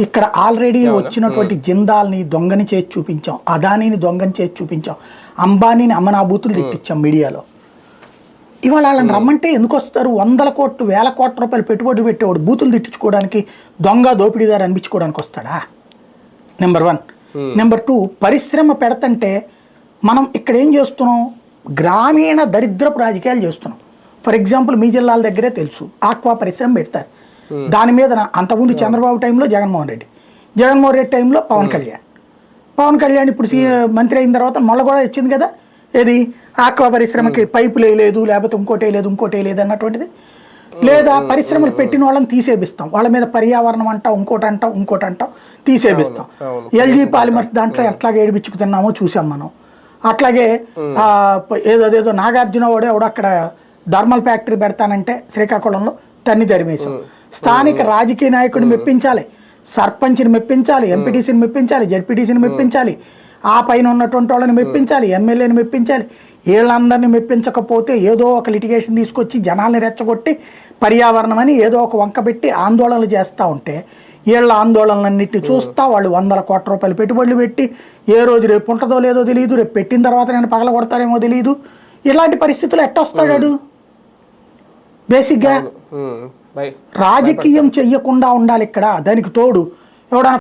ఇక్కడ ఆల్రెడీ వచ్చినటువంటి జిందాల్ని దొంగని చేసి చూపించాం, అదానీని దొంగని చేసి చూపించాం, అంబానీని అమ్మనాబూతులు తిట్టించాం మీడియాలో. ఇవాళ వాళ్ళని రమ్మంటే ఎందుకు వస్తారు? 100 కోట్లు 1000 కోట్ల రూపాయలు పెట్టుబడి పెట్టేవాడు బూతులు తిట్టించుకోవడానికి, దొంగ దోపిడీదారు అనిపించుకోవడానికి వస్తాడా? నెంబర్ 1. నెంబర్ 2, పరిశ్రమ పెడతంటే మనం ఇక్కడ ఏం చేస్తున్నాం? గ్రామీణ దరిద్రపు రాజకీయాలు చేస్తున్నాం. ఫర్ ఎగ్జాంపుల్ మీ జిల్లాల దగ్గరే తెలుసు, ఆక్వా పరిశ్రమ పెడతారు. దాని మీద అంతకుముందు చంద్రబాబు టైంలో జగన్మోహన్ రెడ్డి టైంలో పవన్ కళ్యాణ్ ఇప్పుడు మంత్రి అయిన తర్వాత మళ్ళీ కూడా వచ్చింది కదా, ఏది ఆక్వా పరిశ్రమకి పైపులు వేయలేదు, లేకపోతే ఇంకోటి వేయలేదు అన్నటువంటిది. లేదా పరిశ్రమలు పెట్టిన వాళ్ళని తీసేపిస్తాం, వాళ్ళ మీద పర్యావరణం అంటాం, ఇంకోటి అంటాం తీసేపిస్తాం. ఎల్జీ పాలిమర్స్ దాంట్లో ఎట్లాగే ఏడిపించుకుతున్నామో చూసాం మనం. అట్లాగే ఏదేదో నాగార్జున వాడు అక్కడ థర్మల్ ఫ్యాక్టరీ పెడతానంటే శ్రీకాకుళంలో తన్ని తరిమేశాం. స్థానిక రాజకీయ నాయకుడిని మెప్పించాలి, సర్పంచ్ని మెప్పించాలి, ఎంపీటీసీని మెప్పించాలి, జెడ్పీటీసీని మెప్పించాలి, ఆ పైన ఉన్నటువంటి వాళ్ళని మెప్పించాలి, ఎమ్మెల్యేని మెప్పించాలి. వీళ్ళందరినీ మెప్పించకపోతే ఏదో ఒక లిటిగేషన్ తీసుకొచ్చి జనాల్ని రెచ్చగొట్టి పర్యావరణం అని ఏదో ఒక వంక పెట్టి ఆందోళనలు చేస్తూ ఉంటే వీళ్ళ ఆందోళనలన్నింటినీ చూస్తా వాళ్ళు 100 కోట్ల రూపాయలు పెట్టుబడులు పెట్టి ఏ రోజు రేపు ఉంటుందో లేదో తెలియదు, రేపు పెట్టిన తర్వాత నేను పగల కొడతారేమో తెలియదు. ఇలాంటి పరిస్థితులు ఎట్టొస్తాడు? బేసిక్గా రాజకీయం చెయ్యకుండా ఉండాలి ఇక్కడ. దానికి తోడు ఎవడన్నా